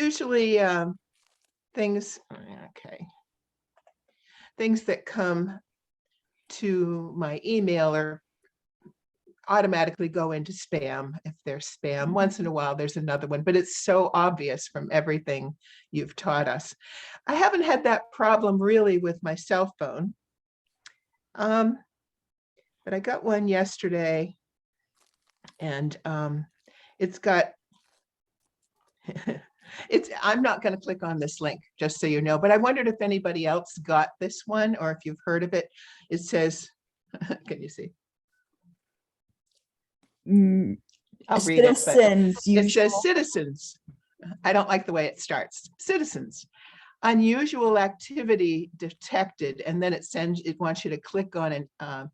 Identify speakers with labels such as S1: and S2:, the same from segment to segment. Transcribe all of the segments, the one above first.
S1: usually things, okay, things that come to my email are automatically go into spam if they're spam. Once in a while there's another one, but it's so obvious from everything you've taught us. I haven't had that problem really with my cell phone, but I got one yesterday, and it's got I'm not going to click on this link, just so you know, but I wondered if anybody else got this one or if you've heard of it. It says, can you see? I'll read it, but
S2: Citizens,
S1: it says citizens. I don't like the way it starts. Citizens, unusual activity detected, and then it wants you to click on a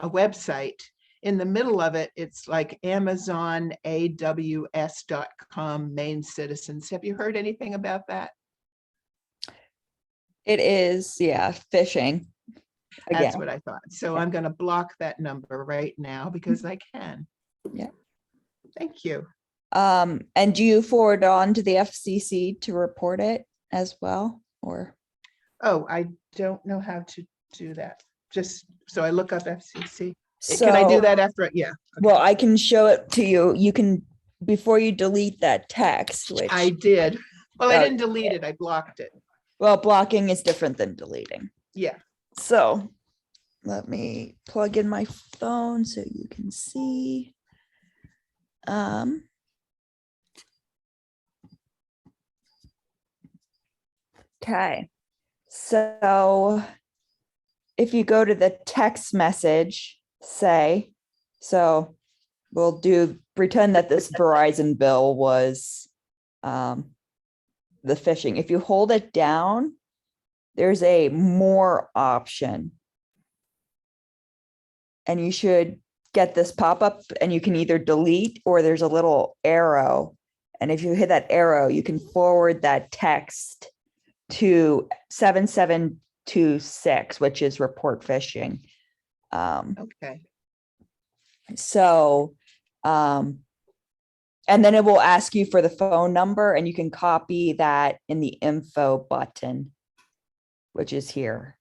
S1: website. In the middle of it, it's like Amazon AWS.com main citizens. Have you heard anything about that?
S2: It is, yeah, phishing.
S1: That's what I thought. So I'm going to block that number right now because I can.
S2: Yeah.
S1: Thank you.
S2: And do you forward on to the FCC to report it as well, or?
S1: Oh, I don't know how to do that. Just so I look up FCC.
S2: So,
S1: can I do that after? Yeah. Okay.
S2: Well, I can show it to you. You can, before you delete that text, which
S1: I did. Well, I didn't delete it. I blocked it.
S2: Well, blocking is different than deleting.
S1: Yeah.
S2: So let me plug in my phone so you can see. Okay. So if you go to the text message, say, so we'll pretend that this Verizon bill was the phishing. If you hold it down, there's a more option. And you should get this pop-up, and you can either delete, or there's a little arrow. And if you hit that arrow, you can forward that text to 7726, which is report phishing.
S1: Okay.
S2: So, and then it will ask you for the phone number, and you can copy that in the info button, which is here.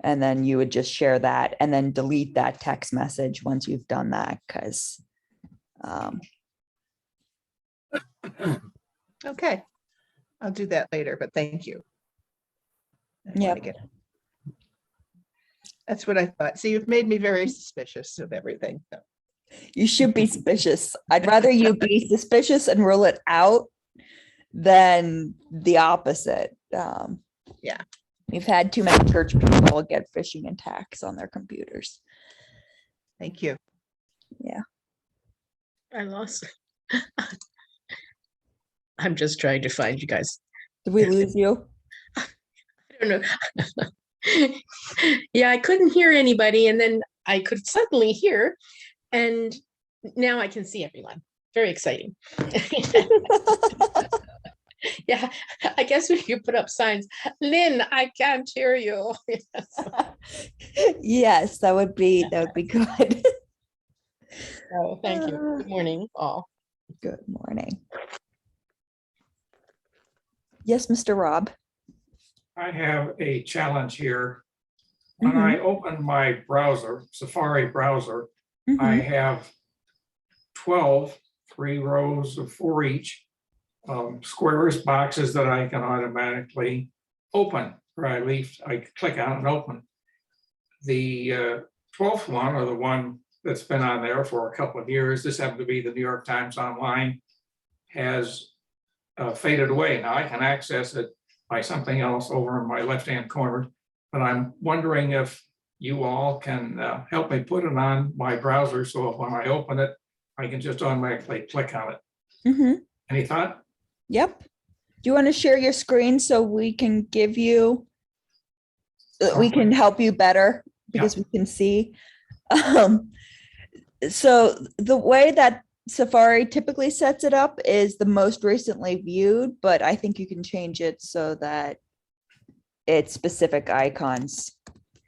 S2: And then you would just share that and then delete that text message once you've done that, because
S1: Okay. I'll do that later, but thank you.
S2: Yeah.
S1: That's what I thought. See, you've made me very suspicious of everything. So.
S2: You should be suspicious. I'd rather you be suspicious and rule it out than the opposite.
S1: Yeah.
S2: We've had too many church people get phishing attacks on their computers.
S1: Thank you.
S2: Yeah.
S3: I lost. I'm just trying to find you guys.
S2: Did we lose you?
S3: I don't know. Yeah, I couldn't hear anybody, and then I could suddenly hear, and now I can see everyone. Very exciting. Yeah, I guess we could put up signs. Lynn, I can't hear you.
S2: Yes, that would be good.
S3: Oh, thank you. Good morning, all.
S2: Good morning. Yes, Mr. Rob.
S4: I have a challenge here. When I open my browser, Safari browser, I have 12, 3 rows of 4 each, squares, boxes that I can automatically open, or I click on and open. The 12th one, or the one that's been on there for a couple of years, this happened to be the New York Times Online, has faded away. Now I can access it by something else over in my left-hand corner, but I'm wondering if you all can help me put it on my browser, so if when I open it, I can just automatically click on it. Any thought?
S2: Yep. Do you want to share your screen so we can give you, we can help you better because we can see? So the way that Safari typically sets it up is the most recently viewed, but I think you can change it so that it's specific icons.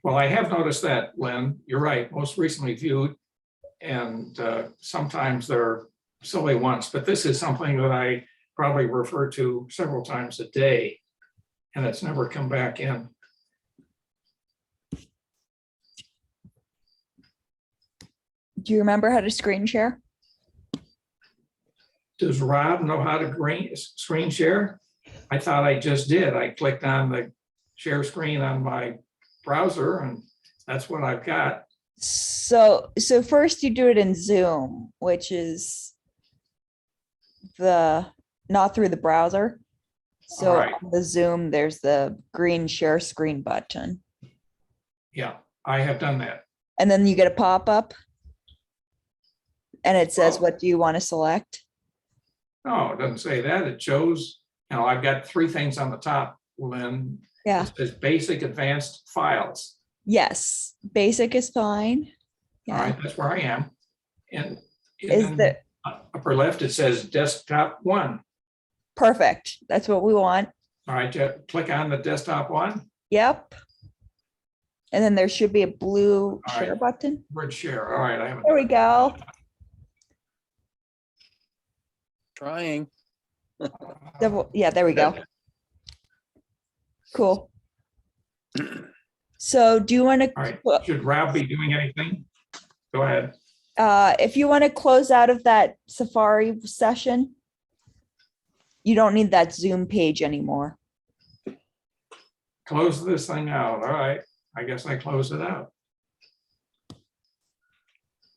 S4: Well, I have noticed that, Lynn. You're right, most recently viewed. And sometimes they're solely once, but this is something that I probably refer to several times a day. And it's never come back in.
S2: Do you remember how to screen share?
S4: Does Rob know how to screen share? I thought I just did. I clicked on the share screen on my browser and that's what I've got.
S2: So first you do it in Zoom, which is not through the browser. So
S4: Alright.
S2: on the Zoom, there's the green share screen button.
S4: Yeah, I have done that.
S2: And then you get a pop-up. And it says,
S4: Oh.
S2: what do you want to select?
S4: No, it doesn't say that. It shows, I've got three things on the top, Lynn.
S2: Yeah,
S4: It says basic advanced files.
S2: yes, basic is fine.
S4: All
S2: Yeah,
S4: right, that's where I am. And
S2: is
S4: in
S2: the,
S4: upper left, it says desktop one.
S2: perfect. That's what we want.
S4: All right, you click on the desktop one.
S2: Yep. And then there should be a blue
S4: All
S2: share
S4: right.
S2: button.
S4: Word share. All right, I haven't.
S2: There we go.
S5: Trying.
S2: Yeah, there we go. Cool. So do you want
S4: All right,
S2: to,
S4: should Rob be doing anything? Go ahead.
S2: if you want to close out of that Safari session, you don't need that Zoom page anymore.
S4: Close this thing out. All right, I guess I close it out.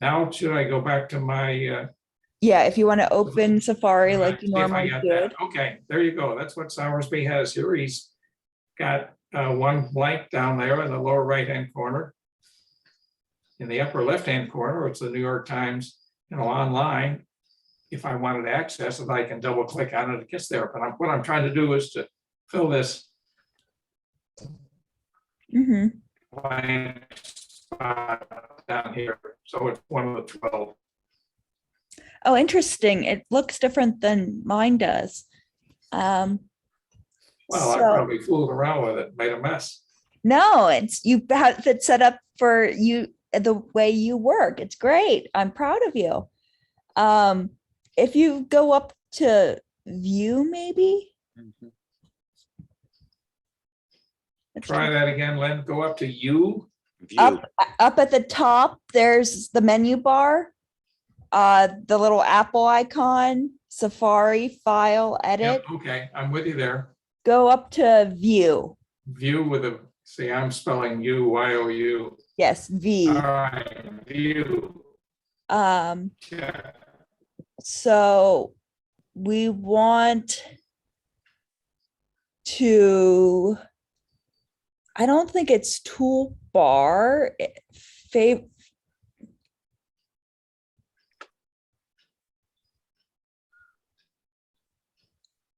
S4: Now, should I go back to my?
S2: Yeah, if you want to open Safari like you
S4: see if I
S2: normally
S4: got
S2: would.
S4: that. Okay, there you go. That's what Sowersby has here. He's got one blank down there in the lower right-hand corner. In the upper left-hand corner, it's the New York Times, online. If I wanted to access it, I can double click on it. It gets there. But what I'm trying to do is to fill this
S2: Mhm.
S4: blank spot down here. So it's one of the 12.
S2: Oh, interesting. It looks different than mine does.
S4: Well, I
S2: So-
S4: probably fooled around with it, made a mess.
S2: No, it's you have it set up for you the way you work. It's great. I'm proud of you. If you go up to view, maybe.
S5: Mhm.
S2: Let's
S4: Try that again, Lynn. Go up to you.
S5: View.
S2: up at the top, there's the menu bar, the little Apple icon, Safari, file,
S4: Yeah,
S2: edit.
S4: okay, I'm with you there.
S2: Go up to view.
S4: View with a, see, I'm spelling you, Y-O-U.
S2: Yes, V.
S4: All right, view. Check.
S2: So we want to, I don't think it's toolbar.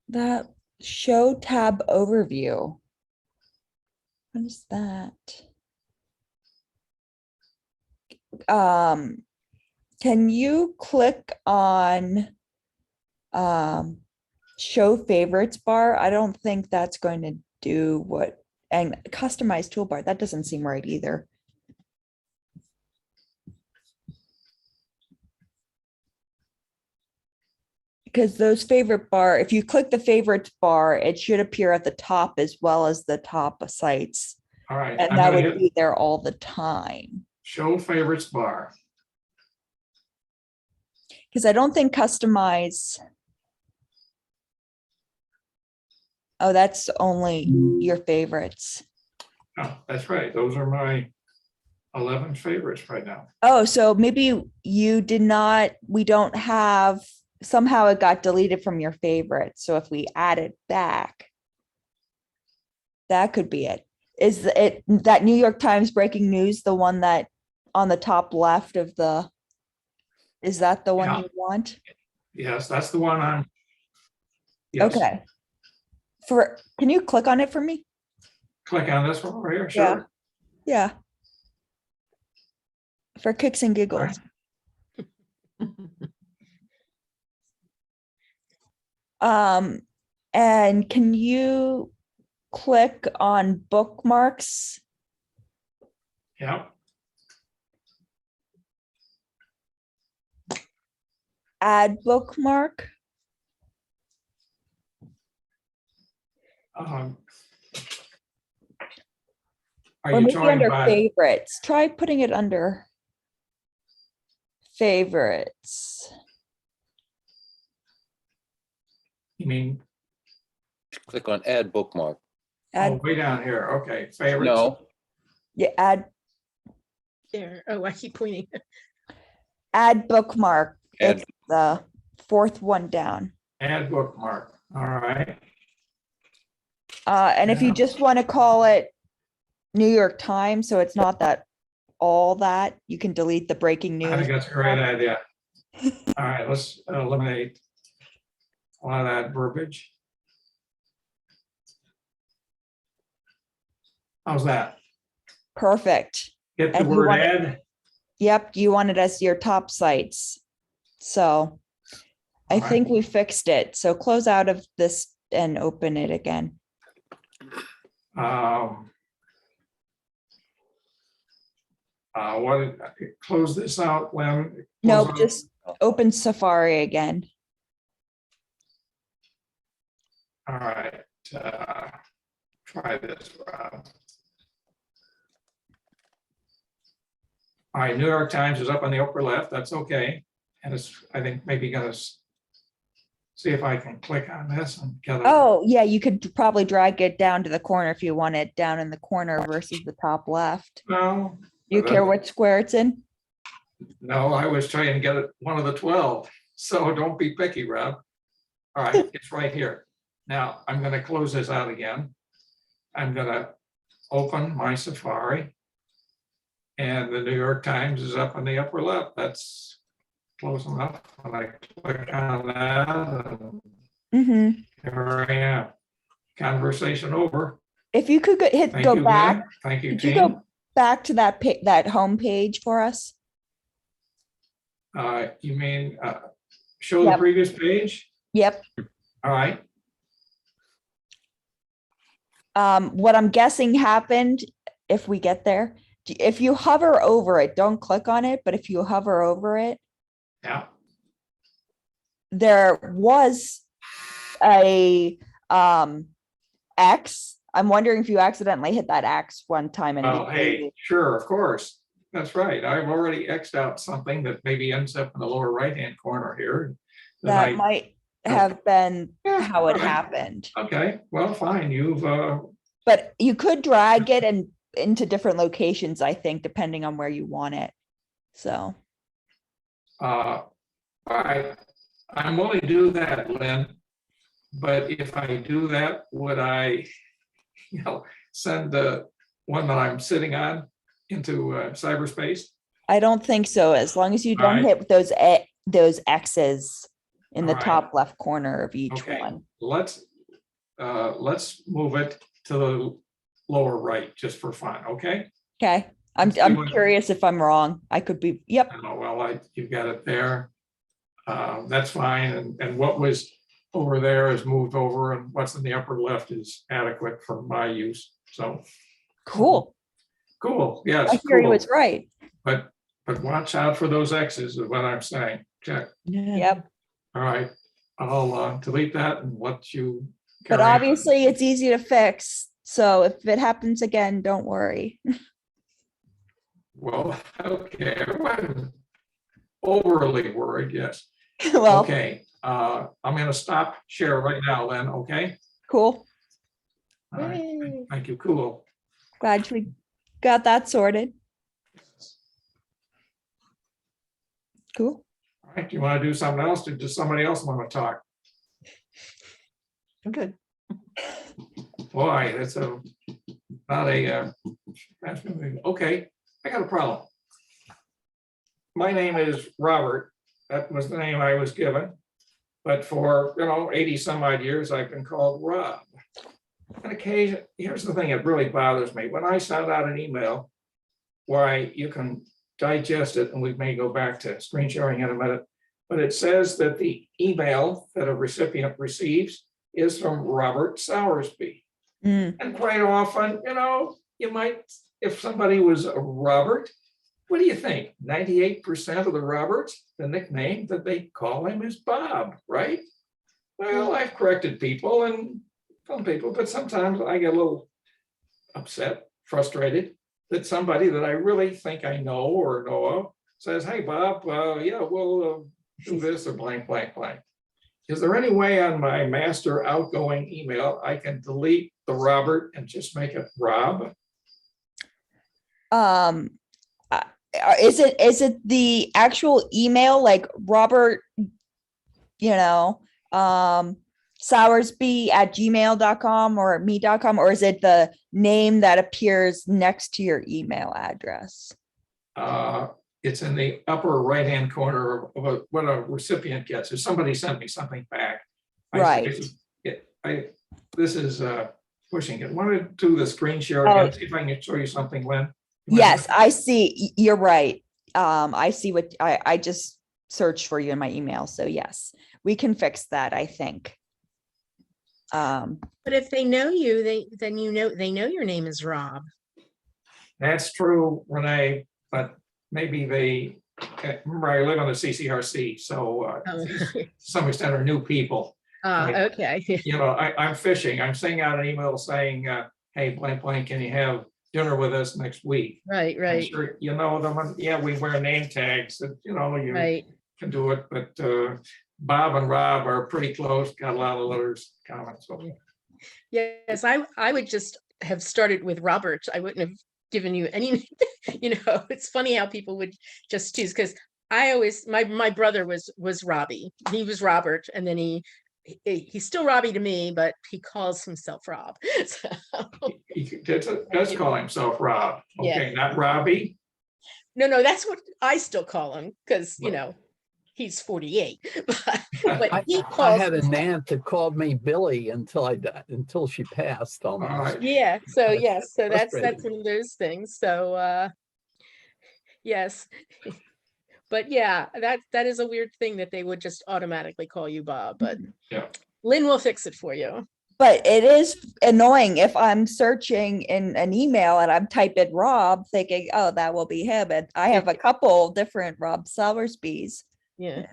S2: That show tab overview. What is that? Can you click on show favorites bar? I don't think that's going to do what, and customize toolbar, that doesn't seem right either. Because those favorite bar, if you click the favorites bar, it should appear at the top as well as the top of sites.
S4: All right,
S2: And
S4: I'm
S2: that
S4: gonna
S2: would
S4: hit
S2: be there all the time.
S4: show favorites bar.
S2: Because I don't think customize. Oh, that's only your favorites.
S4: Oh, that's right. Those are my 11 favorites right now.
S2: Oh, so maybe you did not, we don't have, somehow it got deleted from your favorites. So if we add it back, that could be it. Is it that New York Times breaking news, the one that on the top left of the, is that the one
S4: Yeah.
S2: you want?
S4: Yes, that's the one I'm. Yes.
S2: Okay. Can you click on it for me?
S4: Click on this one over here,
S2: Yeah.
S4: sure.
S2: Yeah. For kicks and
S4: All
S2: giggles.
S4: right.
S2: And can you click on bookmarks?
S4: Yep.
S2: add bookmark.
S4: Are
S2: Or
S4: you
S2: maybe
S4: talking
S2: under
S4: about,
S2: favorites. Try putting it under favorites.
S4: you mean,
S5: Click on add bookmark.
S4: oh,
S2: Add,
S4: way down here, okay, favorites?
S5: No,
S2: yeah,
S3: There. Oh, I keep pointing.
S2: add bookmark.
S5: Add-
S2: It's the fourth one down.
S4: Add bookmark, all right.
S2: And if you
S4: Yeah.
S2: just want to call it New York Times, so it's not that all that, you can delete the breaking
S4: I
S2: news.
S4: think that's a great idea. All right, let's eliminate a lot of that verbiage. How's that?
S2: Perfect.
S4: Get the
S2: And you
S4: word
S2: want it-
S4: add.
S2: Yep, you want it as your top sites. So I
S4: Alright.
S2: think we fixed it. So close out of this and open it again.
S4: What, close this out, Lynn?
S2: No,
S4: Close out-
S2: just open Safari again.
S4: All right, try this. All right, New York Times is up on the upper left, that's okay. And it's, I think, maybe gonna see if I can click on this and get it.
S2: Oh, yeah, you could probably drag it down to the corner if you want it down in the corner versus the top left.
S4: No,
S2: You care what square it's in?
S4: no, I was trying to get it one of the 12, so don't be picky, Rob. All right, it's right here. Now, I'm gonna close this out again. I'm gonna open my Safari. And the New York Times is up on the upper left. That's close enough. When I click on that,
S2: Mm-hmm.
S4: here I am. Conversation over.
S2: If you could hit
S4: Thank
S2: go
S4: you,
S2: back,
S4: Lynn. Thank you,
S2: could you
S4: team.
S2: go back to that that home page for us?
S4: You mean, show the
S2: Yep.
S4: previous page?
S2: Yep.
S4: All right,
S2: What I'm guessing happened, if we get there, if you hover over it, don't click on it, but if you hover over it,
S4: yeah.
S2: there was a X. I'm wondering if you accidentally hit that X one time and
S4: Oh, hey, sure, of course. That's right. I've already Xed out something that maybe ends up in the lower right-hand corner here.
S2: that
S4: I-
S2: might have been
S4: Yeah,
S2: how it
S4: all right.
S2: happened.
S4: Okay, well, fine, you've,
S2: But you could drag it and into different locations, I think, depending on where you want it. So,
S4: all right, I'm willing to do that, Lynn. But if I do that, would I, send the one that I'm sitting on into cyberspace?
S2: I don't think so, as long as you don't
S4: Alright.
S2: hit those X's in the
S4: Alright.
S2: top left corner of each
S4: Okay.
S2: one.
S4: Let's move it to the lower right, just for fun, okay?
S2: Okay, I'm
S4: Let's see what-
S2: curious if I'm wrong. I could be, yep,
S4: Oh, well, you've got it there. That's fine, and what was over there is moved over, and what's in the upper left is adequate for my use, so,
S2: cool.
S4: cool, yes,
S2: I hear you
S4: cool.
S2: was right.
S4: But watch out for those X's is what I'm saying, check,
S2: Yep,
S4: all right, I'll delete that and let you.
S2: but
S4: carry on.
S2: obviously it's easy to fix. So if it happens again, don't worry.
S4: Well, okay, I wasn't overly worried, yes.
S2: Well,
S4: Okay, I'm gonna stop share right now, Lynn, okay?
S2: cool.
S4: All right,
S3: Yay.
S4: thank you, cool.
S2: Glad we got that sorted. Cool.
S4: All right, do you want to do something else, or does somebody else want to talk?
S1: I'm good.
S4: Boy, that's not a, fast moving. Okay, I got a problem. My name is Robert, that was the name I was given. But for, 80 some odd years, I've been called Rob. On occasion, here's the thing that really bothers me, when I send out an email, why you can digest it, and we may go back to screen sharing in a minute, but it says that the email that a recipient receives is from Robert Soursby.
S2: Mm,
S4: And quite often, you might, if somebody was a Robert, what do you think? 98% of the Roberts, the nickname that they call him is Bob, right? Well, I've corrected people and some people, but sometimes I get a little upset, frustrated that somebody that I really think I know or know of says, hey, Bob, yeah, we'll do this or blank, blank, blank. Is there any way on my master outgoing email I can delete the Robert and just make it Rob?
S2: Is it the actual email like Robert, Soursby@gmail.com or me.com, or is it the name that appears next to your email address?
S4: It's in the upper right-hand corner of what a recipient gets. If somebody sent me something back.
S2: Right.
S4: This is pushing it. Want to do the screen share
S2: Oh.
S4: again? See if I can show you something, Lynn?
S2: Yes, I see. You're right. I see what I just searched for you in my email. So yes, we can fix that, I think.
S3: But if they know you, they know your name is Rob.
S4: That's true, Renee, but maybe they, remember I live on the CCRC, so
S3: Oh.
S4: to some extent are new people.
S3: Okay.
S4: You know, I'm fishing. I'm sending out an email saying, hey, blank, blank, can you have dinner with us next week?
S3: Right,
S4: I'm
S3: right,
S4: sure you know them. Yeah, we wear name tags, you know, you
S3: right.
S4: can do it, but Bob and Rob are pretty close, got a lot of letters, comments. So
S3: Yes, I would just have started with Robert. I wouldn't have given you any, it's funny how people would just choose, because I always, my brother was Robbie. He was Robert, and then he's still Robbie to me, but he calls himself Rob. So,
S4: he does call himself Rob,
S3: Yeah.
S4: okay, not Robbie.
S3: no, that's what I still call him, because,
S4: Well-
S3: he's 48. But he
S6: I
S3: calls
S6: had an
S3: himself-
S6: aunt that called me Billy until she passed almost.
S4: right.
S3: Yeah, so
S6: That's
S3: yes, so that's
S6: frustrating.
S3: one of those things. So yes. But yeah, that is a weird thing that they would just automatically call you Bob, but
S4: Yeah.
S3: Lynn will fix it for you.
S2: But it is annoying if I'm searching in an email and I'm typing Rob thinking, oh, that will be him. And I have a couple different Rob Soursbys,
S3: Yeah.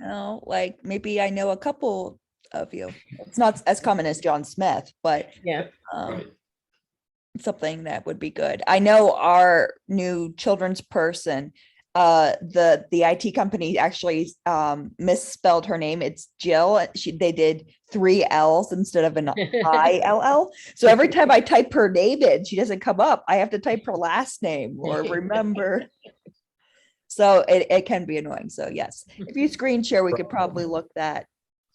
S2: like maybe I know a couple of you. It's not as common as John Smith, but
S3: Yeah.
S4: Right.
S2: something that would be good. I know our new children's person, the IT company actually misspelled her name. It's Jill. They did 3 L's instead of an ILL. So every time I type her name in, she doesn't come up. I have to type her last name or remember. So it can be annoying. So yes, if you screen share, we could probably look that,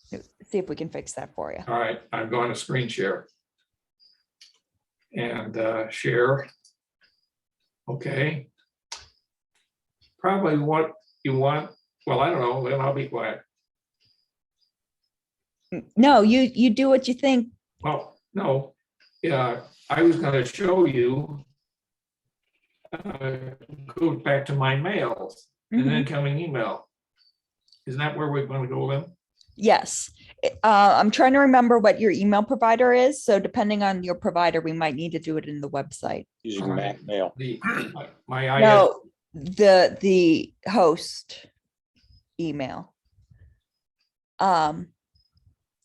S2: see if we can fix that for you.
S4: All right, I'm going to screen share. And share. Okay. Probably what you want, well, I don't know, then I'll be quiet.
S2: No, you do what you think.
S4: Well, no, yeah, I was gonna show you. Go back to my mails, an
S2: Mhm.
S4: incoming email. Isn't that where we're gonna go then?
S2: Yes. I'm trying to remember what your email provider is. So depending on your provider, we might need to do it in the website.
S5: Using
S4: All
S5: Mac
S4: right.
S5: Mail.
S4: My IS,
S2: No, the host email.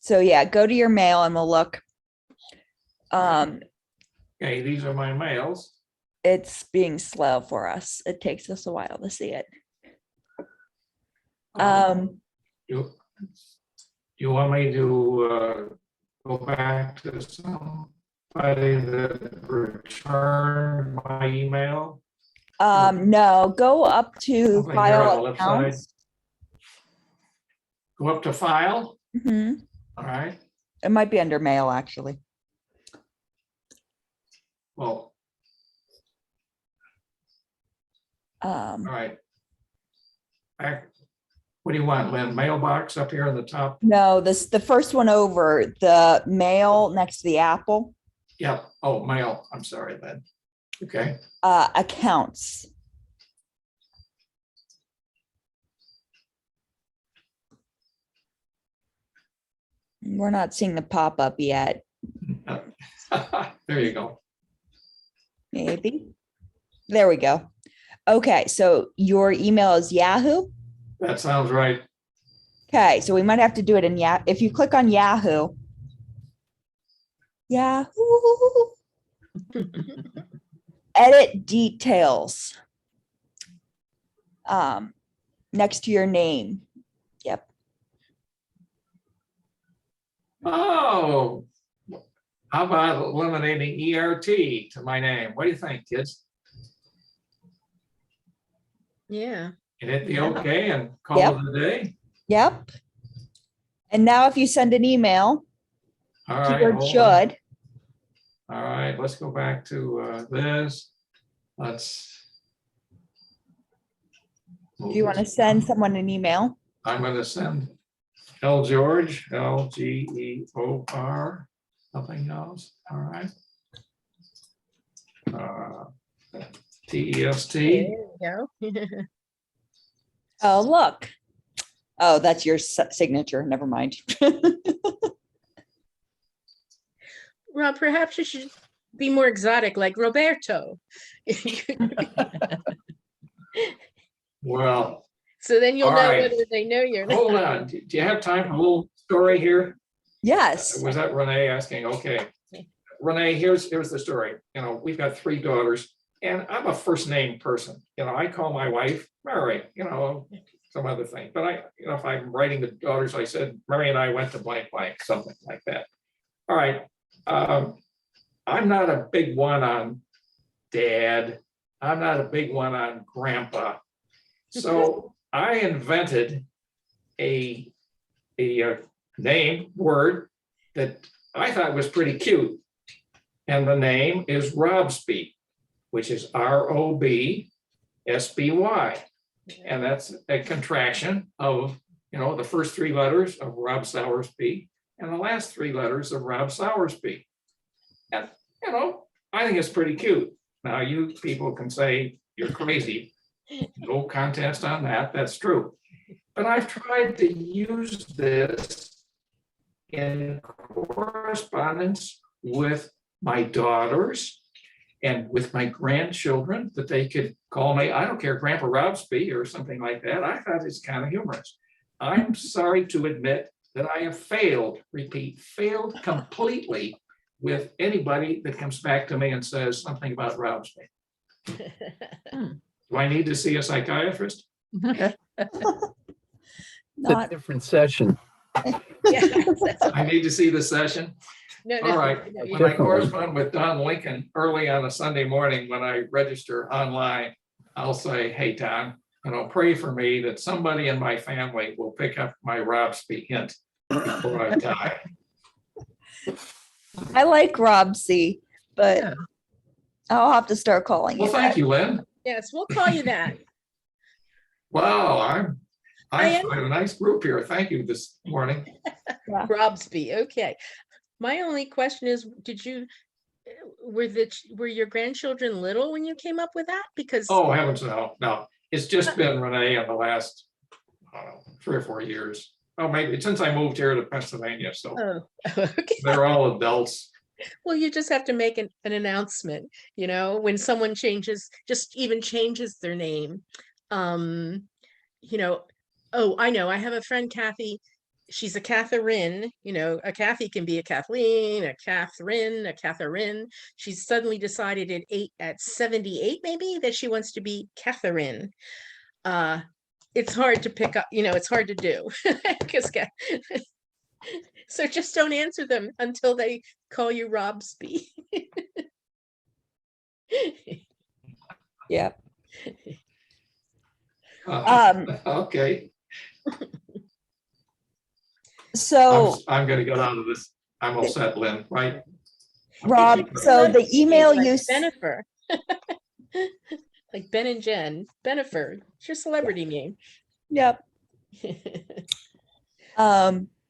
S2: So yeah, go to your mail and we'll look.
S4: okay, these are my mails.
S2: It's being slow for us. It takes us a while to see it.
S4: You want me to go back to somebody that returned my email?
S2: No, go up to
S4: Something here on the
S2: file
S4: left side.
S2: accounts.
S4: Go up to file,
S2: Mhm.
S4: all right,
S2: It might be under mail, actually.
S4: well, all right. Back, what do you want, Lynn? Mailbox up here on the top?
S2: No, the first one over, the mail next to the apple,
S4: Yep, oh, mail, I'm sorry, Lynn. Okay,
S2: accounts. We're not seeing the pop-up yet,
S4: there you go.
S2: maybe. There we go. Okay, so your email is Yahoo?
S4: That sounds right.
S2: Okay, so we might have to do it in if you click on Yahoo. Yahoo. Edit details. Next to your name. Yep.
S4: Oh, how about eliminating ERT to my name? What do you think, kids?
S3: Yeah.
S4: Can it be
S3: Yeah.
S4: okay and call
S2: Yep.
S4: it a day?
S2: Yep. And now if you send an email,
S4: All right.
S2: keyword
S4: hold on.
S2: should.
S4: All right, let's go back to this. Let's.
S2: If you want to send someone an email,
S4: I'm gonna send L George, LGEOR, nothing else, all right. TEST,
S3: There we go.
S2: oh, look. Oh, that's your signature. Never mind.
S3: Rob, perhaps you should be more exotic, like Roberto.
S4: well,
S3: So then you'll
S4: All
S3: know
S4: right.
S3: whether they know your name.
S4: hold on, do you have time for a little story here?
S2: Yes.
S4: Was that Renee asking? Okay. Renee, here's the story. You know, we've got 3 daughters and I'm a first name person. You know, I call my wife Mary, you know, some other thing. But if I'm writing the daughters, I said, Mary and I went to blank, blank, something like that. All right. I'm not a big one on dad. I'm not a big one on grandpa. So I invented a name word that I thought was pretty cute. And the name is Robsby, which is ROBSBY. And that's a contraction of, the first 3 letters of Rob Soursby and the last 3 letters of Rob Soursby. And, I think it's pretty cute. Now, you people can say you're crazy. No contest on that. That's true. But I've tried to use this in correspondence with my daughters and with my grandchildren, that they could call me, I don't care, Grandpa Robsby or something like that. I thought it's kind of humorous. I'm sorry to admit that I have failed completely with anybody that comes back to me and says something about Robsby. Do I need to see a psychiatrist?
S6: It's a
S2: Not,
S6: different session.
S3: Yeah.
S4: I need to see the session.
S3: No,
S4: All right.
S3: no, you
S4: When I
S6: Definitely.
S4: correspond with Don Lincoln early on a Sunday morning, when I register online, I'll say, hey, Don, pray for me that somebody in my family will pick up my Robsby hint before I die.
S2: I like Rob C, but
S1: Yeah.
S2: I'll have to start calling
S4: Well,
S2: you
S4: thank
S2: that.
S4: you, Lynn.
S3: Yes, we'll call you that.
S4: Wow, I
S3: am-
S4: have a nice group here. Thank you this morning.
S3: Robsby, okay. My only question is, were your grandchildren little when you came up with that? Because,
S4: Oh, heavens, no. It's just been Renee in the last, I don't know, 3 or 4 years. Oh, maybe since I moved here to Pennsylvania, so
S3: okay.
S4: they're all adults.
S3: Well, you just have to make an announcement, when someone just even changes their name. Oh, I know, I have a friend, Kathy. She's a Catherine, a Kathy can be a Kathleen, a Catherine. She's suddenly decided at 78, maybe, that she wants to be Catherine. It's hard to pick up, it's hard to do. Because so just don't answer them until they call you Robsby.
S2: Yep.
S4: Okay,
S2: So
S4: I'm gonna get out of this. I'm all set, Lynn, right?
S2: Rob, so the email
S3: Like
S2: you,
S3: Benifer. Like Ben and Jen, Benifer, it's your celebrity name.
S2: yep.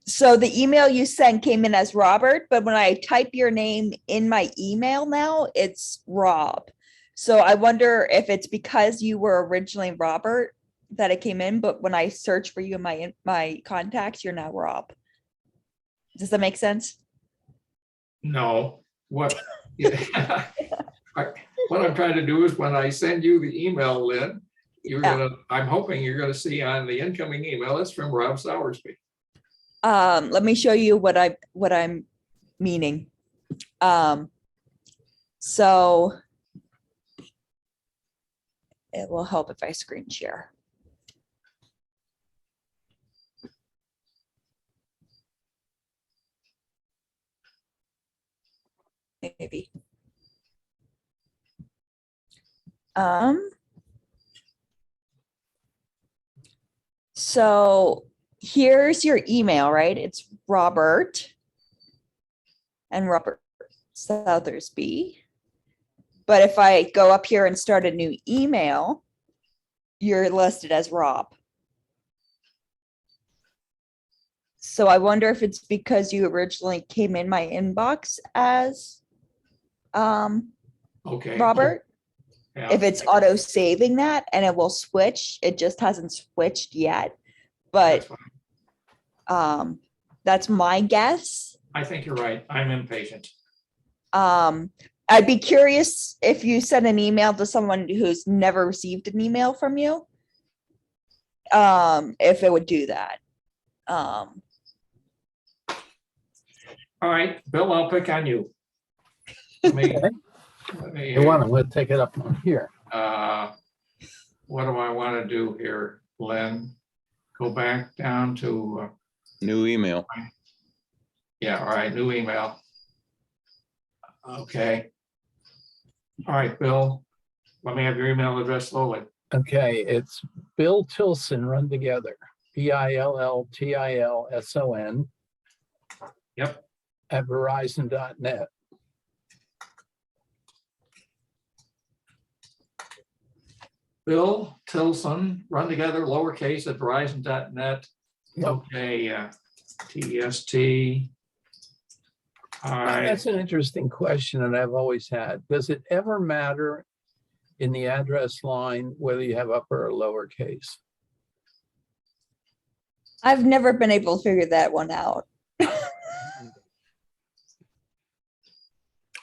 S2: So the email you sent came in as Robert, but when I type your name in my email now, it's Rob. So I wonder if it's because you were originally Robert that it came in, but when I search for you in my contacts, you're now Rob. Does that make sense?
S4: No, what? what I'm trying to do is when I send you the email, Lynn,
S2: Yeah.
S4: I'm hoping you're gonna see on the incoming email, it's from Rob Soursby.
S2: Let me show you what I'm meaning. So it will help if I screen share. Maybe. So here's your email, right? It's Robert and Robert Sothersby. But if I go up here and start a new email, you're listed as Rob. So I wonder if it's because you originally came in my inbox as
S4: Okay.
S2: Robert.
S4: Yeah.
S2: If it's auto saving that and it will switch, it just hasn't switched yet.
S4: That's
S2: But
S4: fine.
S2: that's my guess.
S4: I think you're right. I'm impatient.
S2: I'd be curious if you send an email to someone who's never received an email from you. If it would do that.
S4: All right, Bill, I'll pick on you. Let me-
S6: Okay.
S4: let me,
S6: You want to take it up on here?
S4: what do I want to do here, Lynn? Go back down to,
S5: New email.
S4: yeah, all right, new email. Okay. All right, Bill, let me have your email address slowly.
S6: Okay, it's Bill Tilson run together, BILLTILSON
S4: Yep,
S6: at Verizon.net.
S4: Bill Tilson, run together, lowercase at verizon.net.
S6: Yep.
S4: Okay, TST. All right,
S6: That's an interesting question that I've always had. Does it ever matter in the address line whether you have upper or lowercase?
S2: I've never been able to figure that one out.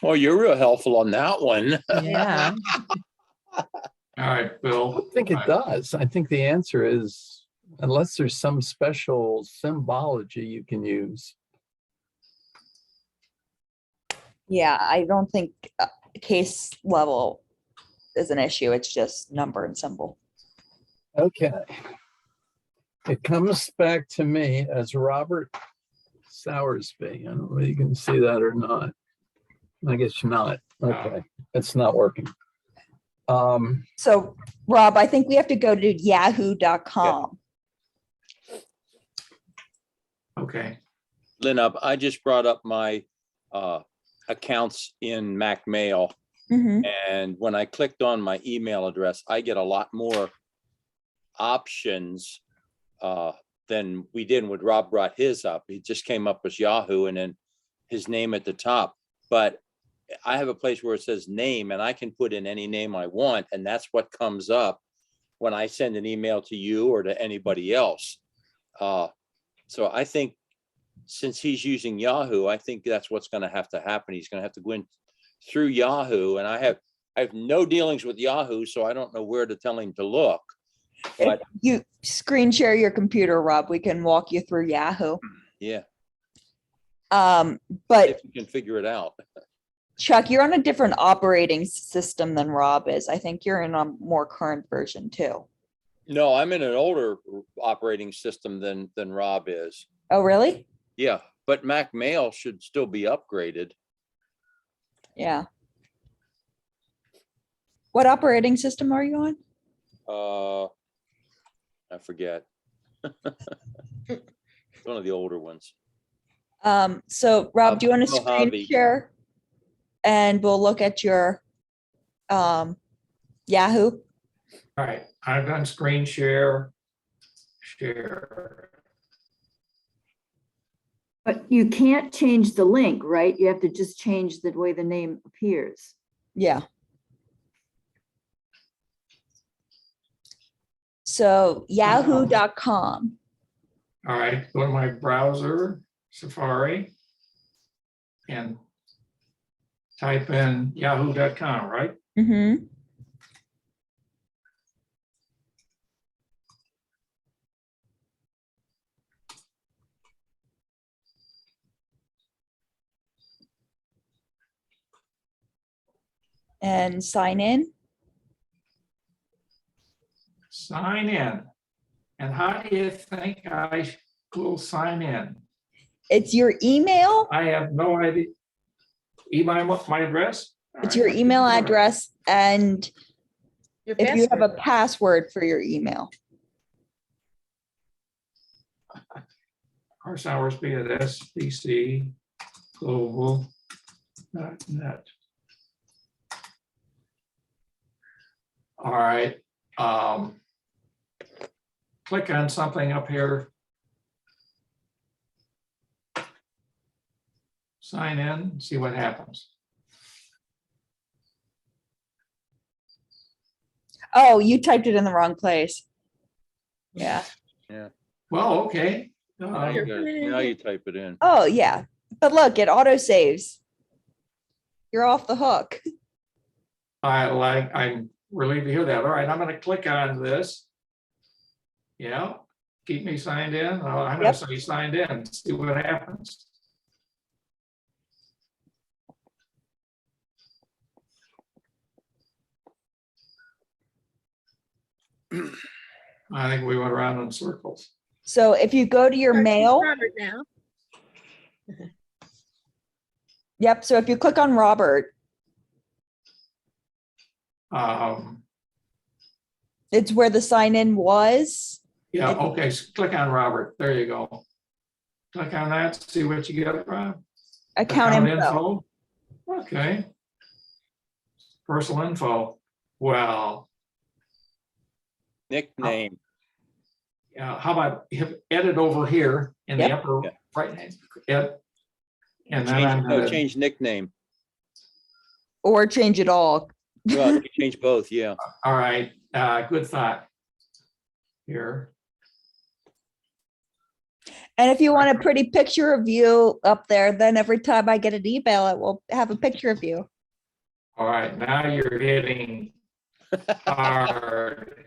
S5: Well, you're real helpful on that one.
S1: Yeah.
S4: all right,
S6: I
S4: Bill.
S6: don't think it does. I think the answer is, unless there's some special symbology you can use.
S2: Yeah, I don't think case level is an issue. It's just number and symbol.
S6: Okay. It comes back to me as Robert Soursby. I don't know whether you can see that or not. I guess not. Okay, it's not working.
S2: So Rob, I think we have to go to yahoo.com.
S4: Okay,
S5: Lynn, I just brought up my accounts in Mac Mail.
S2: Mhm.
S5: And when I clicked on my email address, I get a lot more options than we did when Rob brought his up. He just came up as Yahoo and then his name at the top. But I have a place where it says name and I can put in any name I want. And that's what comes up when I send an email to you or to anybody else. So I think since he's using Yahoo, I think that's what's going to happen. He's going to have to go in through Yahoo, and I have no dealings with Yahoo, so I don't know where to tell him to look.
S2: If
S5: But
S2: you screen share your computer, Rob, we can walk you through Yahoo.
S5: yeah,
S2: But
S5: if you can figure it out.
S2: Chuck, you're on a different operating system than Rob is. I think you're in a more current version too.
S5: No, I'm in an older operating system than Rob is.
S2: Oh, really?
S5: Yeah, but Mac Mail should still be upgraded.
S2: Yeah. What operating system are you on?
S5: I forget. One of the older ones.
S2: So Rob, do you want to
S5: Mojave.
S2: screen share? And we'll look at your Yahoo.
S4: all right, I've done screen share. Share.
S7: But you can't change the link, right? You have to just change the way the name appears.
S2: Yeah. So yahoo.com.
S4: All right, go to my browser, Safari, and type in yahoo.com, right?
S2: Mm-hmm. And sign in.
S4: Sign in. And how do you think I will sign in?
S2: It's your email.
S4: I have no idea. Email my address?
S2: It's your email address, and
S3: Your
S2: if you have a
S3: password.
S2: password for your email.
S4: R Sowersby at SBC Global .net. All right. Click on something up here. Sign in, see what happens.
S2: Oh, you typed it in the wrong place. Yeah.
S4: Well, okay.
S5: Now you go- now you type it in.
S2: Oh, yeah. But look, it auto saves. You're off the hook.
S4: I'm relieved to hear that. All right, I'm gonna click on this. Yeah, keep me signed in. I'm gonna
S2: Yep.
S4: say signed in, see what happens. I think we went around in circles.
S2: So if you go to your mail,
S3: Robert now.
S2: yep. So if you click on Robert, it's where the sign in was.
S4: Yeah, okay, click on Robert. There you go. Click on that, see what you get, Rob.
S2: Account info.
S4: Okay. Personal info. Well,
S5: Nickname.
S4: yeah, how about hit edit over here in the
S2: Yep.
S4: upper
S5: Yeah.
S4: right hand? And then I'm
S5: Change, no,
S4: gonna,
S5: change nickname.
S2: Or change it all.
S5: Well, you change both, yeah.
S4: all right, good thought. Here,
S2: And if you want a pretty picture of you up there, then every time I get an email, it will have a picture of you.
S4: all right, now you're hitting hard.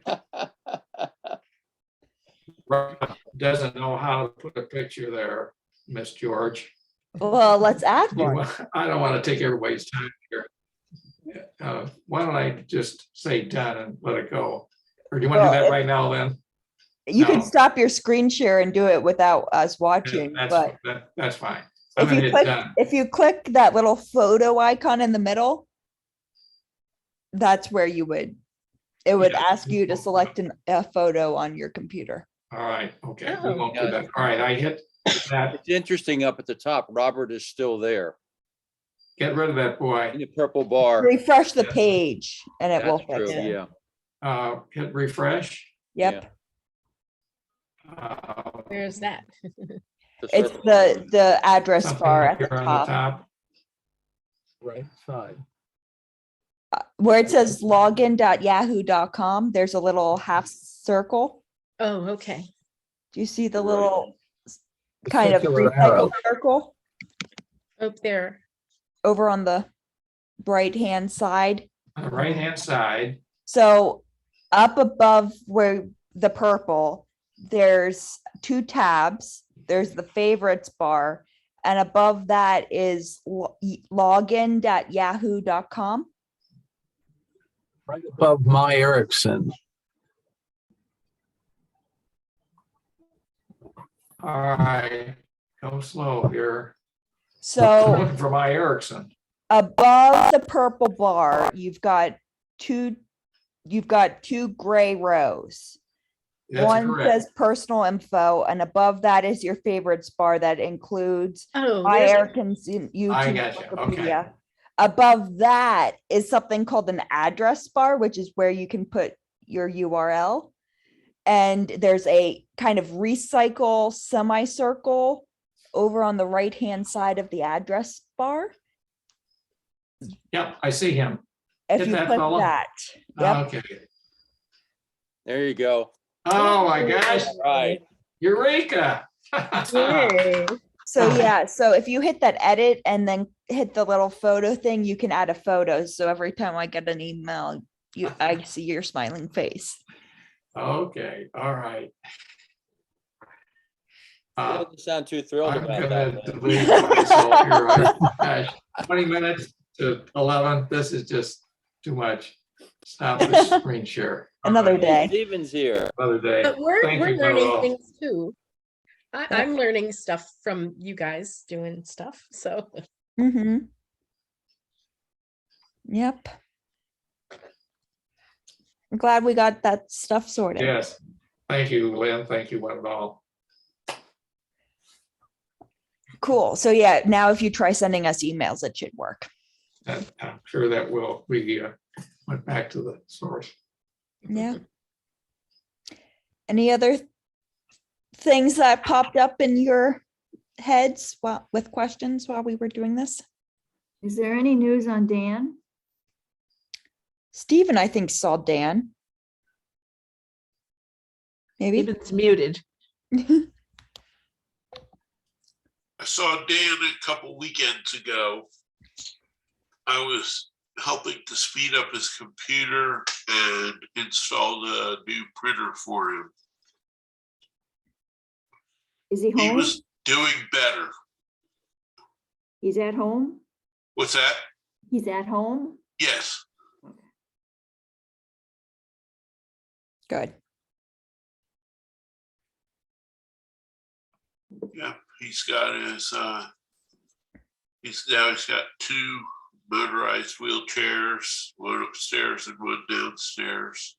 S4: Doesn't know how to put a picture there, Miss George.
S2: Well, let's add
S4: You
S2: one.
S4: wa- I don't want to take everybody's time here. Why don't I just say done and let it go? Or do you want to do
S2: Well,
S4: that
S2: if-
S4: right now then?
S2: You can
S4: No.
S2: stop your screen share and do it without us watching, but
S4: That's fine. I'm
S2: if
S4: gonna
S2: you
S4: hit
S2: click,
S4: done.
S2: if you click that little photo icon in the middle, that's where it would
S4: Yeah.
S2: ask you to select a photo on your computer.
S4: All right, okay, we
S3: Oh.
S4: won't do that. All right, I hit that.
S5: It's interesting up at the top, Robert is still there
S4: Get rid of that
S5: in
S4: boy.
S5: the purple bar.
S2: Refresh the
S4: Yes.
S2: page and it will
S5: That's
S2: fix
S5: true,
S2: it.
S5: yeah.
S4: Hit refresh.
S2: Yep,
S3: Where's that?
S5: The
S2: it's
S5: circle.
S2: the address
S4: Something
S2: bar
S4: up
S2: at the
S4: here on
S2: top,
S6: Right side.
S2: where it says login.yahoo.com. There's a little half circle.
S3: Oh, okay.
S2: Do you see the
S6: Right.
S2: little
S6: The
S2: kind of
S6: circular
S2: recycle
S6: arrow.
S2: circle
S3: Up there.
S2: over on the right-hand side?
S4: On the right-hand side,
S2: So up above where the purple, there's two tabs. There's the favorites bar, and above that is login.yahoo.com.
S6: Right above My Erickson.
S4: all right, go slow here. I'm
S2: So
S4: looking for my Erickson.
S2: above the purple bar, you've got two gray rows.
S4: That's
S2: One
S4: correct.
S2: says personal info, and above that is your favorites bar that includes
S3: Oh,
S2: My
S3: there's,
S2: Erickson, YouTube,
S4: I gotcha, okay.
S2: Wikipedia. Above that is something called an address bar, which is where you can put your URL. And there's a kind of recycle semicircle over on the right-hand side of the address bar.
S4: Yep, I see him.
S2: If
S4: Hit
S2: you
S4: that
S2: click
S4: fella.
S2: that, yep,
S4: Okay.
S5: There you go.
S4: Oh my gosh,
S5: Right.
S4: Eureka.
S3: yay.
S2: So yeah, so if you hit that edit and then hit the little photo thing, you can add a photo. So every time I get an email, I see your smiling face.
S4: Okay, all right.
S5: You don't sound too thrilled
S4: I'm
S5: about
S4: gonna
S5: that. Lynn.
S4: delete myself here. Gosh, 20 minutes to 11, this is just too much. Stop the screen share. All
S2: Another
S4: right,
S2: day.
S5: Steven's here.
S4: Another day.
S3: But we're
S4: Thank you,
S3: learning
S4: Manuel.
S3: things too. I'm learning stuff from you guys doing stuff, so.
S2: Mm-hmm. Yep. I'm glad we got that stuff sorted.
S4: Yes, thank you, Lynn, thank you, Wendell.
S2: Cool. So yeah, now if you try sending us emails, it should work.
S4: And I'm sure that we went back to the source.
S2: Yeah. Any other things that popped up in your heads with questions while we were doing this?
S7: Is there any news on Dan?
S2: Steven, I think, saw Dan. Maybe.
S1: Steven's muted.
S8: I saw Dan a couple weekends ago. I was helping to speed up his computer and installed a new printer for him.
S7: Is he
S8: He
S7: home?
S8: was doing better.
S7: He's at home?
S8: What's that?
S7: He's at home?
S8: Yes.
S2: Good.
S8: Yeah, he's got his he's got 2 motorized wheelchairs, one upstairs and one downstairs.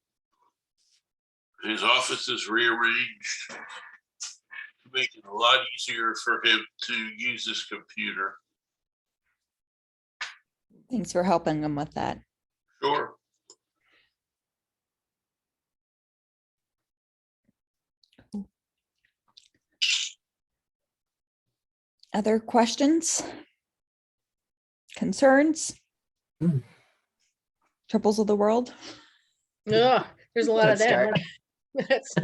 S8: His office is rearranged to make it a lot easier for him to use his computer.
S2: Thanks for helping him with that.
S8: Sure.
S2: Other questions? Concerns?
S6: Hmm.
S2: Troubles of the world?
S3: Ugh, there's a lot of
S1: Good
S3: them. Let's,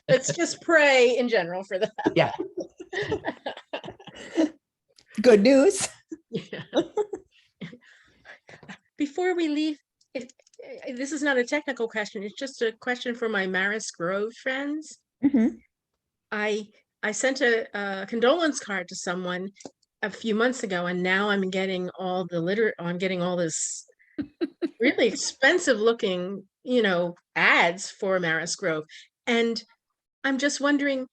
S3: let's just pray in general for that.
S1: Yeah.
S2: Good news.
S3: Yeah. Before we leave, this is not a technical question, it's just a question for my Maris Grove friends.
S2: Mhm.
S3: I sent a condolence card to someone a few months ago, and now I'm getting all the I'm getting all this really expensive looking, ads for Maris Grove. And I'm just wondering,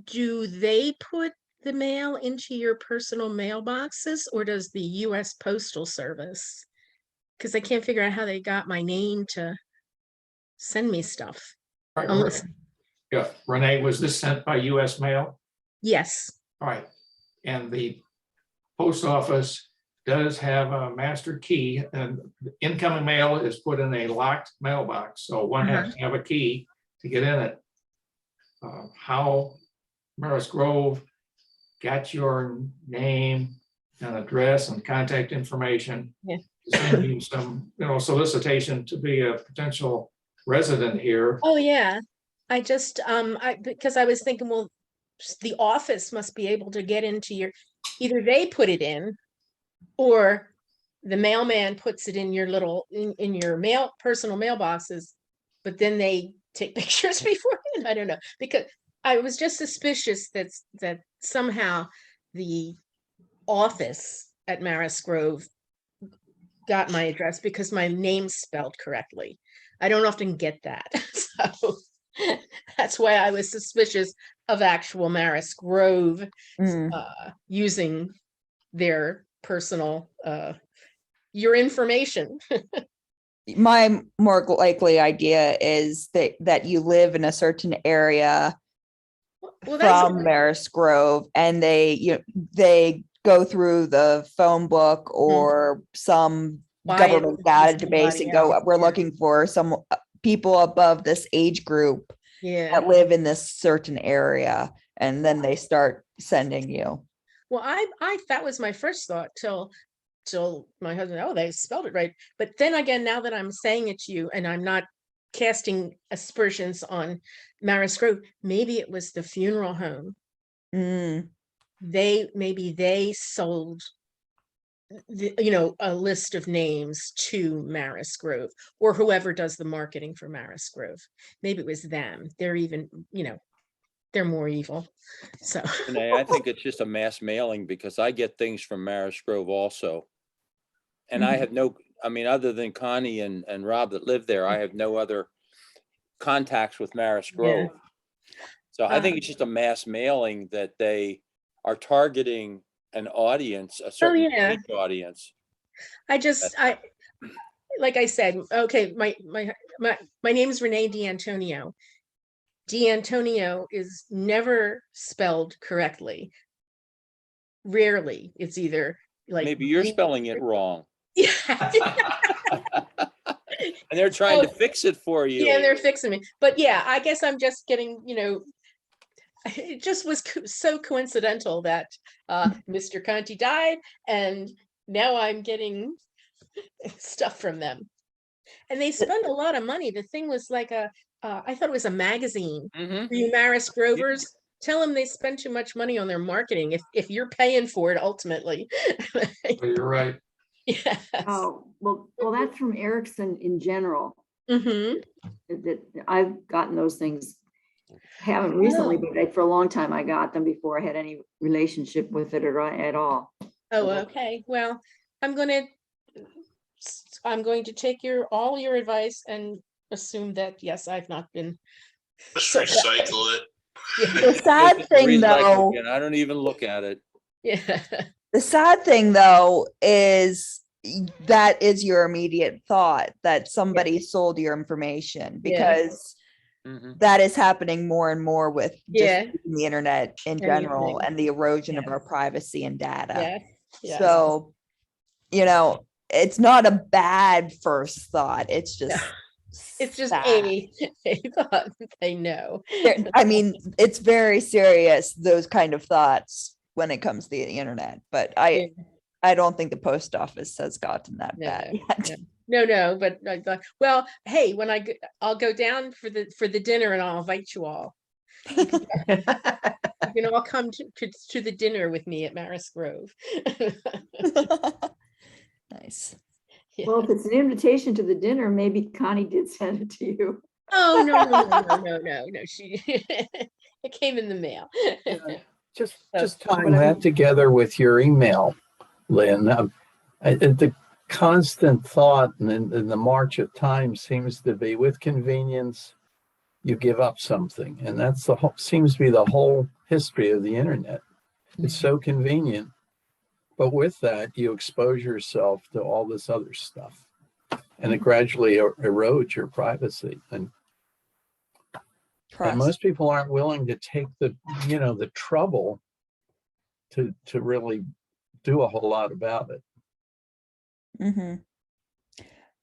S3: do they put the mail into your personal mailboxes, or does the US Postal Service? Because I can't figure out how they got my name to send me stuff.
S4: All right,
S3: Unless-
S4: yeah, Renee, was this sent by US mail?
S3: Yes.
S4: All right, and the post office does have a master key, and the incoming mail is put in a locked mailbox, so one has to have a key to get in it. How Maris Grove got your name and address and contact information.
S3: Yeah.
S4: to send you some, solicitation to be a potential resident here.
S3: Oh, yeah. I just, because I was thinking, well, the office must be able to get into either they put it in, or the mailman puts it in your in your personal mailboxes, but then they take pictures beforehand. I don't know, because I was just suspicious that somehow the office at Maris Grove got my address because my name's spelled correctly. I don't often get that. So that's why I was suspicious of actual Maris Grove using their personal your information.
S2: My more likely idea is that you live in a certain area
S3: Well,
S2: from Maris Grove, and they go through the phone book or some
S3: Buy it
S2: government
S3: from
S2: database
S3: somebody
S2: and go,
S3: else,
S2: we're
S3: yeah.
S2: looking for some people above this age group
S3: Yeah.
S2: that live in this certain area, and then they start sending you.
S3: Well, I that was my first thought till my husband, oh, they spelled it right. But then again, now that I'm saying it to you and I'm not casting aspersions on Maris Grove, maybe it was the funeral home.
S2: Mm,
S3: maybe they sold a list of names to Maris Grove, or whoever does the marketing for Maris Grove. Maybe it was them. They're even, they're more evil. So
S5: Renee, I think it's just a mass mailing because I get things from Maris Grove also. And I have no, I mean, other than Connie and Rob that live there, I have no other contacts with Maris Grove. So I think it's just a mass mailing that they are targeting an audience, a certain
S3: yeah.
S5: age audience.
S3: Like I said, okay, my name is Renee D'Antonio. D'Antonio is never spelled correctly. Rarely. It's either like
S5: Maybe you're spelling it wrong.
S3: Yeah.
S5: And they're trying to fix it for you.
S3: Yeah, they're fixing me. But yeah, I guess I'm just getting, it just was so coincidental that Mr. Conti died, and now I'm getting stuff from them. And they spend a lot of money. The thing was like I thought it was a magazine for you Maris Grovers. Tell them they spend too much money on their marketing if you're paying for it ultimately.
S4: You're right.
S3: Yes.
S7: Oh, well, that's from Ericsson in general.
S3: Mm-hmm.
S7: That I've gotten those things. Haven't recently,
S3: Oh.
S7: but for a long time I got them before I had any relationship with it at all.
S3: Oh, okay. Well, I'm going to take all your advice and assume that, yes, I've not been.
S8: Just
S3: So-
S8: recycle it.
S2: The sad thing though,
S5: And I don't even look at it.
S3: Yeah.
S2: the sad thing though is that is your immediate thought that somebody sold your information,
S3: Yeah.
S2: because
S5: Mhm.
S2: that is happening more and more with just
S3: Yeah.
S2: using the internet in general
S3: Anything.
S2: and the erosion of
S3: Yeah.
S2: our privacy and data.
S3: Yeah. Yeah.
S2: So, it's not a bad first thought. It's just,
S3: It's just
S2: sad.
S3: a thought they know.
S2: I mean, it's very serious, those kind of thoughts when it comes to the internet, but
S3: Yeah.
S2: I don't think the post office has gotten that
S3: No,
S2: bad yet.
S3: No, but I thought, well, hey, when I'll go down for the dinner and I'll invite you all. You can all come to the dinner with me at Maris Grove.
S2: Nice.
S3: Yeah.
S7: Well, if it's an invitation to the dinner, maybe Connie did send it to you.
S3: Oh, no. She it came in the mail.
S6: Just
S3: So,
S6: tying that together with your email, Lynn, the constant thought in the march of time seems to be, with convenience, you give up something. And that's seems to be the whole history of the internet. It's so convenient. But with that, you expose yourself to all this other stuff. And it gradually erodes your privacy. And most people aren't willing to take the trouble to really do a whole lot about it.
S2: Mm-hmm.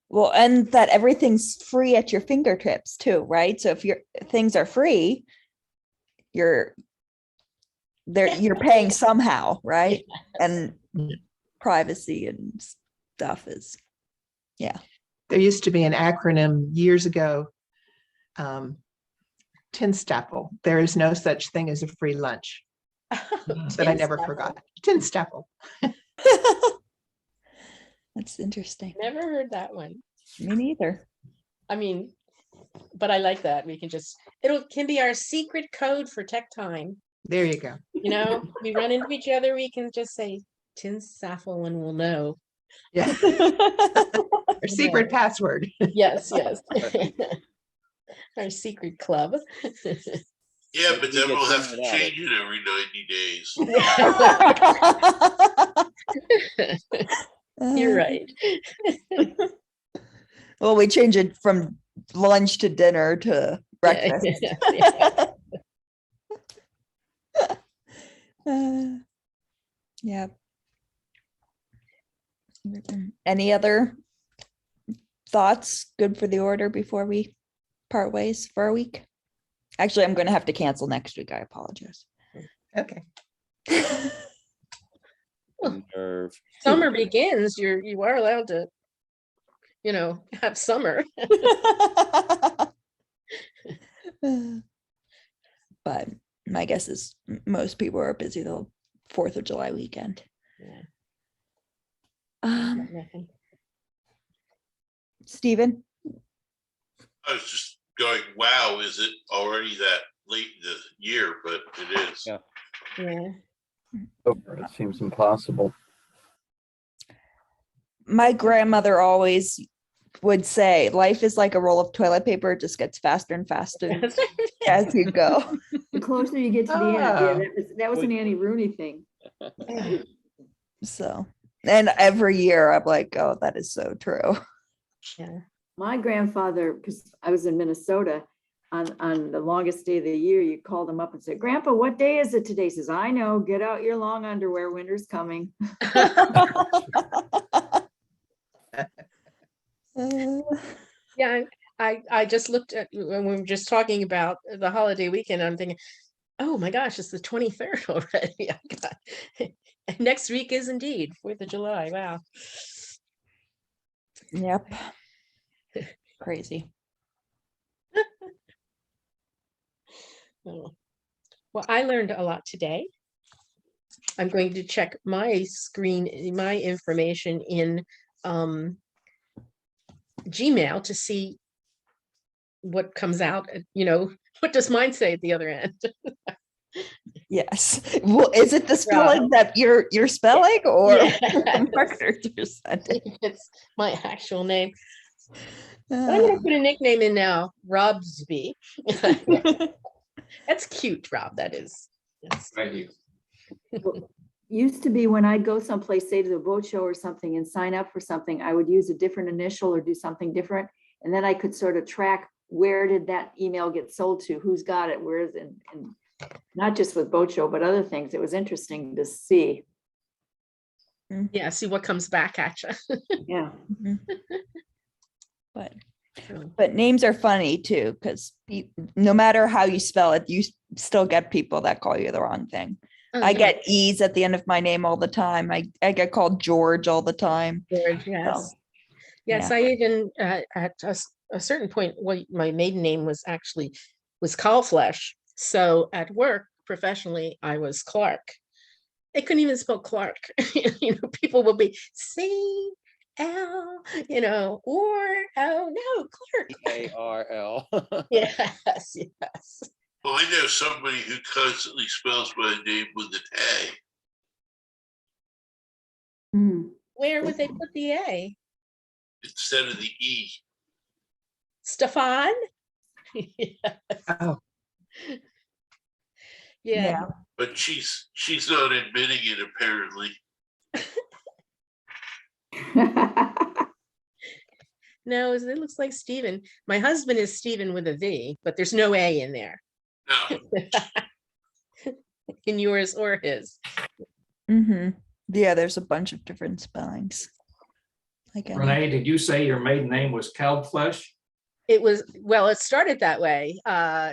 S2: Well, and that everything's free at your fingertips too, right? So if things are free, you're paying somehow, right? And privacy and stuff is,
S1: There used to be an acronym years ago, TINSTAPL. There is no such thing as a free lunch. That I never forgot. TINSTAPL.
S2: that's interesting.
S3: Never heard that one.
S2: Me neither.
S3: I mean, but I like that. We can can be our secret code for tech time.
S1: There you go.
S3: We run into each other, we can just say TINSTAPL and we'll know.
S1: Yeah. Our secret password.
S3: Yes. Our secret club.
S8: Yeah, but
S5: You
S8: then
S5: get
S8: we'll have to
S5: burned out.
S8: change it every 90 days.
S3: You're right.
S2: Well, we change it from lunch to dinner to breakfast. Yeah. Any other thoughts? Good for the order before we part ways for a week? Actually, I'm going to have to cancel next week. I apologize.
S1: Okay.
S5: Nerve.
S3: Summer begins, you are allowed to, have summer.
S2: But my guess is most people are busy the 4th of July weekend.
S3: Yeah,
S2: Um,
S3: got nothing.
S2: Stephen?
S8: I was just going, wow, is it already that late in the year? But it is.
S5: Yeah.
S3: Yeah.
S6: It seems impossible.
S2: My grandmother always would say, life is like a roll of toilet paper, it just gets faster and faster as you go.
S7: The closer you get to the end, yeah,
S1: Ah.
S7: that was an Annie Rooney thing.
S2: So, and every year I'm like, oh, that is so true.
S3: Yeah.
S7: My grandfather, because I was in Minnesota, on the longest day of the year, you called him up and said, Grandpa, what day is it today? He says, I know, get out your long underwear, winter's coming.
S3: Yeah, I just looked at, when we were just talking about the holiday weekend, I'm thinking, oh my gosh, it's the 23rd already. I got- Next week is indeed 4th of July. Wow.
S2: Yep. Crazy.
S3: Oh. Well, I learned a lot today. I'm going to check my screen, my information in Gmail to see what comes out, what does mine say at the other end?
S2: Yes. Well, is it the spelling that you're spelling or
S3: Yes.
S2: the marketers are sending?
S3: It's my actual name. But I'm gonna put a nickname in now, Robsby. That's cute, Rob, that is. Yes.
S4: Thank you.
S7: Used to be when I'd go someplace, say to the boat show or something and sign up for something, I would use a different initial or do something different. And then I could sort of track where did that email get sold to, who's got it, where is it? And not just with boat show, but other things. It was interesting to see.
S3: Yeah, see what comes back at you.
S7: Yeah.
S2: But names are funny too, because no matter how you spell it, you still get people that call you the wrong thing. I get E's at the end of my name all the time. I get called George all the time.
S3: George, yes.
S2: So,
S3: Yes,
S2: yeah.
S3: I even, at a certain point, well, my maiden name was Carl Flesh. So at work, professionally, I was Clark. They couldn't even spell Clark. People will be C-L, or, oh, no, Clark.
S5: A-R-L.
S3: Yes, yes.
S8: Well, I know somebody who constantly spells my name with an A
S7: Hmm.
S3: Where would they put the A?
S8: instead of the E.
S3: Stefan?
S1: Oh,
S3: Yeah.
S8: But she's not admitting it apparently.
S3: No, it looks like Stephen. My husband is Stephen with a V, but there's no A in there.
S8: No,
S3: In yours or his.
S2: Yeah, there's a bunch of different spellings. Like
S4: Renee, did you say your maiden name was Kalbflesh?
S3: It started that way.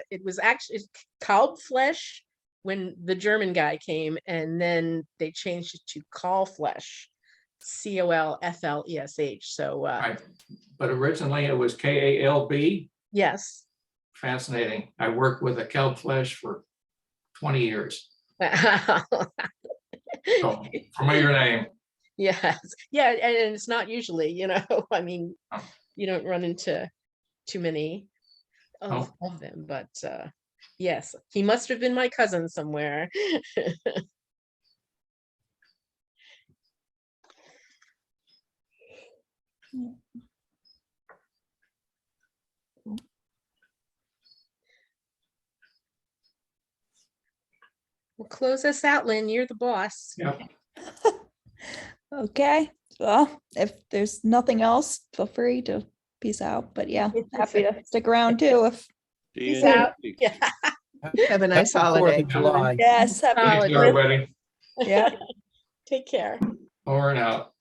S3: It was actually Kalbflesh when the German guy came, and then they changed it to Kalflesh, Colflesh. So
S4: Right, but originally it was Kalb.
S3: yes.
S4: Fascinating. I worked with a Kalbflesh for 20 years. So familiar name.
S3: Yes. Yeah, and it's not usually, I mean, you don't run into too many of them, but yes, he must have been my cousin somewhere. Well, close us out, Lynn. You're the boss.
S4: Yep.
S2: Okay, well, if there's nothing else, feel free to peace out. But yeah, happy to stick around too. If
S5: See you
S3: Peace
S5: next
S3: out.
S5: week.
S3: Yeah.
S1: have a nice
S6: Happy 4th
S1: holiday.
S6: of July.
S2: yes, happy.
S3: Holiday.
S4: Thanks, everybody.
S2: Yeah.
S3: Take care.
S4: Over and out.